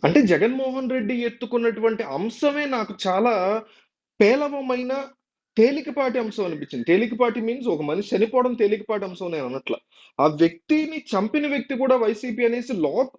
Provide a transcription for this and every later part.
అంటే జగన్మోహన్ రెడ్డి ఎత్తుకున్నటువంటి అంశమే నాకు చాలా పేలవమైన తేలికపాటి అంశం అనిపించింది. తేలికపాటి మీన్స్ ఒక మనిషి చనిపోవడం తేలికపాటి అంశం నేను అనట్ల. ఆ వ్యక్తిని చంపిన వ్యక్తి కూడా వైసీపీ అనేసి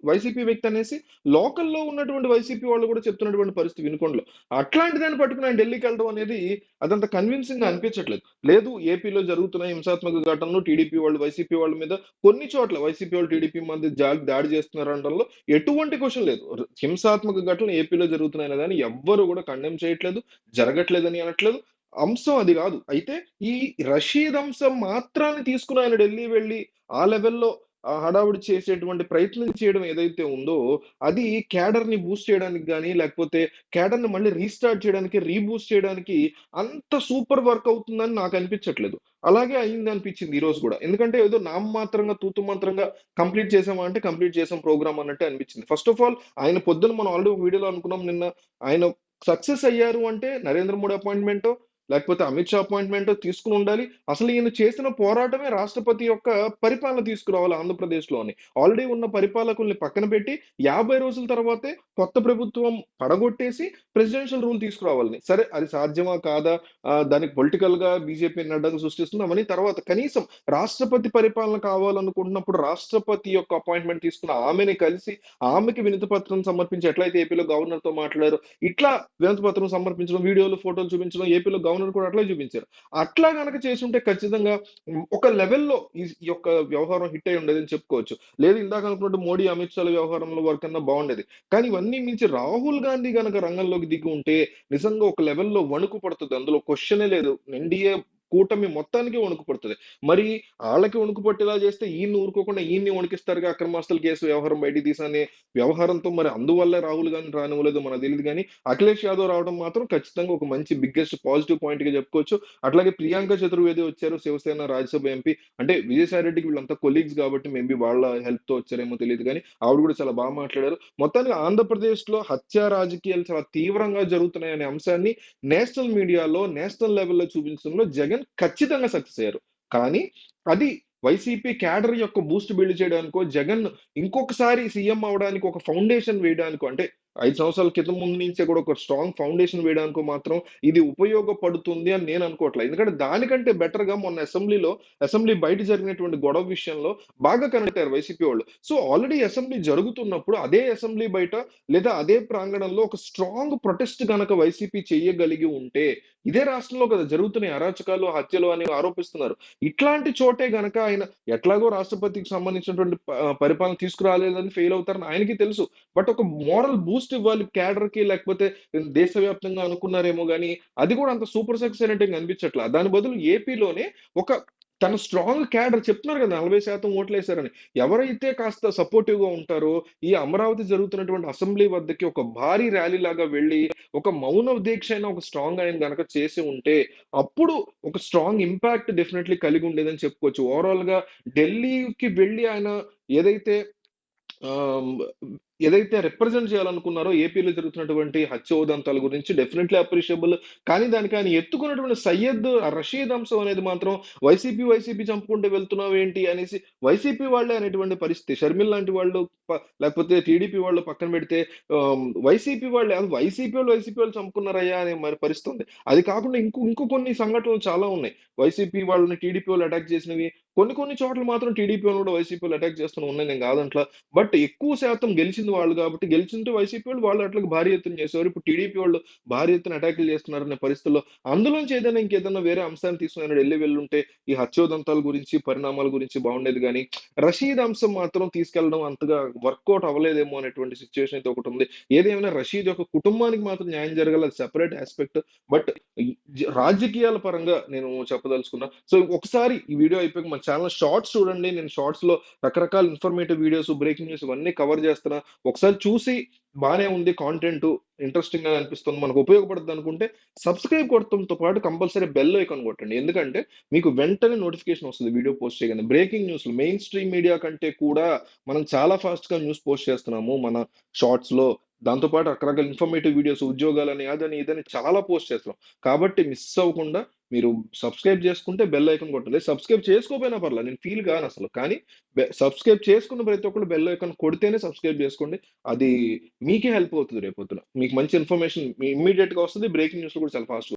వైసీపీ వ్యక్తి అనేసి లోకల్‌లో ఉన్నటువంటి వైసీపీ వాళ్ళు కూడా చెప్తున్నటువంటి పరిస్థితి వినుకొండలో. అట్లాంటి దాన్ని పట్టుకొని ఆయన ఢిల్లీకెళ్ళడం అనేది అదంత కన్విన్సింగ్‌గా అనిపించట్లేదు. లేదు ఏపీలో జరుగుతున్న హింసాత్మక ఘటనలు టీడీపీ వాళ్ళు వైసీపీ వాళ్ళ మీద కొన్ని చోట్ల వైసీపీ వాళ్ళు టీడీపీ మధ్య దాడి చేస్తున్నారనడంలో ఎటువంటి క్వెషన్ లేదు. హింసాత్మక ఘటనలు ఏపీలో జరుగుతున్నాయని గాని ఎవ్వరు కూడా కండెమ్ చేయట్లేదు. జరగట్లేదని అనట్లేదు. అంశం అది గాదు. అయితే ఈ రషీద్ అంశం మాత్రాన్ని తీసుకొని ఆయన ఢిల్లీ వెళ్లి, ఆ లెవెల్‌లో హడావుడి చేసేటువంటి ప్రయత్నం చేయడం ఏదైతే ఉందో, అది క్యాడర్‌ని బూస్ట్ చేయడానికి గాని, లేకపోతే క్యాడర్‌ని మళ్ళీ రీస్టార్ట్ చేయడానికి, రీబూస్ట్ చేయడానికి అంత సూపర్ వర్క్ అవుతుందని నాకనిపించట్లేదు. అలాగే అయిందనిపించింది ఈరోజు గూడా. ఎందుకంటే ఏదో నామమాత్రంగా, తూతు మంత్రంగా కంప్లీట్ చేసామా అంటే కంప్లీట్ చేసాం ప్రోగ్రామ్ అన్నట్టే అనిపించింది. ఫస్ట్ ఆఫ్ ఆల్ ఆయన పొద్దున మనం ఆల్రెడీ ఒక వీడియోలో అనుకున్నాం నిన్న. ఆయన సక్సెస్ అయ్యారు అంటే నరేంద్ర మోడీ అపాయింట్‌మెంటో, లేకపోతే అమిత్ షా అపాయింట్‌మెంటో తీసుకొని ఉండాలి. అసలు ఈయన చేసిన పోరాటమే రాష్ట్రపతి యొక్క పరిపాలన తీసుకురావాలి ఆంధ్రప్రదేశ్‌లో అని. ఆల్రెడీ ఉన్న పరిపాలకుల్ని పక్కన పెట్టి 50 రోజుల తర్వాతే కొత్త ప్రభుత్వం పడగొట్టేసి ప్రెసిడెన్షియల్ రూల్ తీసుకురావాలని. సరే అది సాధ్యమా? కాదా? దానికి పొలిటికల్‌గా బీజేపీ అడ్డంకి సృష్టిస్తుంది అవన్నీ తర్వాత. కనీసం రాష్ట్రపతి పరిపాలన కావాలనుకుంటున్నప్పుడు రాష్ట్రపతి యొక్క అపాయింట్‌మెంట్ తీసుకున్న ఆమెని కలిసి, ఆమెకి వినతి పత్రం సమర్పించి ఎట్లయితే ఏపీలో గవర్నర్‌తో మాట్లాడారో ఇట్లా వినతి పత్రం సమర్పించడం, వీడియోలు, ఫోటోలు చూపించడం, ఏపీలో గవర్నర్ కూడా అట్లే చూపించారు. అట్లా గనక చేసుంటే ఖచ్చితంగా ఒక లెవెల్‌లో ఈ యొక్క వ్యవహారం హిట్ అయ్యి ఉండేదని చెప్పుకోవచ్చు. లేదు ఇందాక అనుకున్నట్టు మోడీ, అమిత్ షాల వ్యవహారంలో వరకన్నా బాగుండేది. కానీ ఇవన్నీ మించి రాహుల్ గాంధీ గనక రంగంలోకి దిగి ఉంటే నిజంగా ఒక లెవెల్‌లో వణుకు పడుతది. అందులో క్వెషనే లేదు. ఎన్‌డీఏ కూటమి మొత్తానికి వణుకు పడుతది. మరి ఆళ్ళకి వణుకు పట్టేలా చేస్తే ఈయన్ని ఊరుకోకుండా ఈయన్ని వణికిస్తారుగా అక్రమాస్తుల కేసు వ్యవహారం బయటికి తీసని వ్యవహారంతో మరి అందువల్లే రాహుల్ గాంధీ రానివ్వలేదో మనకు తెలీదు గానీ, అఖిలేష్ యాదవ్ రావడం మాత్రం ఖచ్చితంగా ఒక మంచి బిగ్గెస్ట్ పాజిటివ్ పాయింట్‌గా చెప్పుకోవచ్చు. అట్లాగే ప్రియాంక చతుర్వేది వచ్చారు శివసేన రాజ్యసభ ఎంపీ. అంటే విజయసాయి రెడ్డికి వీళ్ళంతా కొలీగ్స్ కాబట్టి మేబీ వాళ్ళ హెల్ప్‌తో వచ్చారేమో తెలీదు గానీ, ఆవిడ కూడా చాలా బాగా మాట్లాడారు. మొత్తానికి ఆంధ్రప్రదేశ్‌లో హత్యా రాజకీయాలు చాలా తీవ్రంగా జరుగుతున్నాయనే అంశాన్ని నేషనల్ మీడియాలో, నేషనల్ లెవెల్‌లో చూపించడంలో జగన్ ఖచ్చితంగా సక్సెస్ అయ్యారు. కానీ అది వైసీపీ క్యాడర్ యొక్క బూస్ట్ బిల్డ్ చేయడానికో, జగన్ ఇంకొకసారి సీఎం అవ్వడానికి ఒక ఫౌండేషన్ వేయడానికో అంటే 5 సంవత్సరాల క్రితం ముందు నుంచే కూడా ఒక స్ట్రాంగ్ ఫౌండేషన్ వేయడానికో మాత్రం ఇది ఉపయోగపడుతుంది అని నేను అనుకోవట్లే. ఎందుకంటే దానికంటే బెటర్‌గా మొన్న అసెంబ్లీ బయట జరిగినటువంటి గొడవ విషయంలో బాగా కనెక్ట్ అయ్యారు వైసీపీ వాళ్ళు. సో, ఆల్రెడీ అసెంబ్లీ జరుగుతున్నప్పుడు అదే అసెంబ్లీ బయట లేదా అదే ప్రాంగణంలో ఒక స్ట్రాంగ్ ప్రొటెస్ట్ గనక వైసీపీ చేయగలిగి ఉంటే, ఇదే రాష్ట్రంలో కదా జరుగుతున్నాయి అరాచకాలు, హత్యలు అనేవి ఆరోపిస్తున్నారు. ఇట్లాంటి చోటే గనక ఆయన ఎట్లాగో రాష్ట్రపతికి సంబంధించినటువంటి పరిపాలన తీసుకురాలేదని ఫెయిల్ అవుతారని ఆయనకి తెలుసు. బట్ ఒక మోరల్ బూస్ట్ ఇవ్వాలి క్యాడర్‌కి లేకపోతే దేశవ్యాప్తంగా అనుకున్నారేమో గానీ, అది కూడా అంత సూపర్ సక్సెస్ అయినట్టు ఏం కనిపించట్ల. దాని బదులు ఏపీలోనే ఒక తన స్ట్రాంగ్ క్యాడర్ చెప్తున్నారు కదా! 40% ఓట్లేసారని. ఎవరైతే కాస్త సపోర్టివ్‌గా ఉంటారో, ఈ అమరావతి జరుగుతున్నటువంటి అసెంబ్లీ వద్దకి ఒక భారీ ర్యాలీ లాగా వెళ్లి, ఒక మౌన దీక్ష అయినా ఒక స్ట్రాంగ్ ఆయన గనక చేసి ఉంటే, అప్పుడు ఒక స్ట్రాంగ్ ఇంపాక్ట్ డెఫినైట్‌లీ కలిగి ఉండేదని చెప్పుకోవచ్చు. ఓవరాల్‌గా ఢిల్లీకి వెళ్లి ఆయన ఏదైతే ఆహ్, ఏదైతే రిప్రజెంట్ చేయాలనుకున్నారో ఏపీలో జరుగుతున్నటువంటి హత్య ఉదంతాల గురించి డెఫినైట్‌లీ అప్రిషియబుల్. కానీ దానికి ఆయన ఎత్తుకున్నటువంటి సయ్యద్ రషీద్ అంశం అనేది మాత్రం వైసీపీ చంపుకుంటూ వెళ్తున్నావేంటి అనేసి వైసీపీ వాళ్ళే అనేటువంటి పరిస్థితి. షర్మిల లాంటి వాళ్ళు లేకపోతే టీడీపీ వాళ్ళు పక్కన పెడితే వైసీపీ వాళ్ళు చంపుకున్నారయ్యా అనే మరి పరిస్థితి ఉంది. అది కాకుండా ఇంకో కొన్ని సంఘటనలు చాలా ఉన్నాయి. వైసీపీ వాళ్ళని టీడీపీ వాళ్ళు అటాక్ చేసినవి. కొన్ని చోట్ల మాత్రం టీడీపీ వాళ్ళు కూడా వైసీపీ వాళ్ళు అటాక్ చేస్తూనే ఉన్నాయి. నేను కాదంట్లా. బట్ ఎక్కువ శాతం గెలిచింది వాళ్ళు కాబట్టి గెలిచుంటే వైసీపీ వాళ్ళు అట్లకి భారీ ఎత్తున చేసేవారు. ఇప్పుడు టీడీపీ వాళ్ళు భారీ ఎత్తున అటాకులు చేస్తున్నారనే పరిస్థితుల్లో అందులోంచి ఇంకేదైనా వేరే అంశాన్ని తీసుకొని ఆయన వెళ్ళుంటే ఈ హత్యోదంతాల గురించి, పరిణామాల గురించి బాగుండేది గానీ, రషీద్ అంశం మాత్రం తీసుకెళ్లడం అంతగా వర్కౌట్ అవ్వలేదేమో అనేటువంటి సిట్యుయేషన్ అయితే ఒకటుంది. ఏదేమైనా రషీద్ యొక్క కుటుంబానికి మాత్రం న్యాయం జరగాలి. అది సెపరేట్ యాస్పెక్ట్. బట్ ఈ రాజకీయాల పరంగా నేను చెప్పదలుచుకున్నా. సో, ఒకసారి ఈ వీడియో అయిపోయాక మన ఛానెల్ షార్ట్స్ చూడండి. నేను షార్ట్స్‌లో రకరకాల ఇన్ఫర్మేటివ్ వీడియోస్, బ్రేకింగ్ న్యూస్ ఇవన్నీ కవర్ చేస్తున్నా. ఒకసారి చూసి బానే ఉంది కాంటెంటు, ఇంట్రెస్టింగ్‌గా అనిపిస్తుంది, మనకు ఉపయోగపడుద్దనుకుంటే సబ్స్క్రైబ్ కొట్టడంతో పాటు కంపల్సరీ బెల్ ఐకాన్ కొట్టండి. ఎందుకంటే మీకు వెంటనే నోటిఫికేషన్ వస్తది వీడియో పోస్ట్ చేయగానే. బ్రేకింగ్ న్యూస్‌లు మెయిన్ స్ట్రీమ్ మీడియా కంటే కూడా మనం చాలా ఫాస్ట్‌గా న్యూస్ పోస్ట్ చేస్తున్నాము మన షార్ట్స్‌లో. దాంతో పాటు రకరకాల ఇన్ఫర్మేటివ్ వీడియోస్ ఉద్యోగాలని, అదని, ఇదని చాలా పోస్ట్ చేస్తున్నాం. కాబట్టి మిస్ అవ్వకుండా మీరు సబ్స్క్రైబ్ చేసుకుంటే బెల్ ఐకాన్ కొట్టాలి. సబ్స్క్రైబ్ చేసుకోకపోయినా పర్లేదు. నేను ఫీల్ కాను అసలు. కానీ సబ్స్క్రైబ్ చేసుకున్న ప్రతి ఒక్కళ్ళు బెల్ ఐకాన్ కొడితేనే సబ్స్క్రైబ్ చేసుకోండి. అది మీకే హెల్ప్ అవుతుంది రేపొద్దున. మీకు మంచి ఇన్ఫర్మేషన్ ఇమ్మీడియేట్‌గా వస్తది. బ్రేకింగ్ న్యూస్‌లు కూడా చాలా ఫాస్ట్‌గా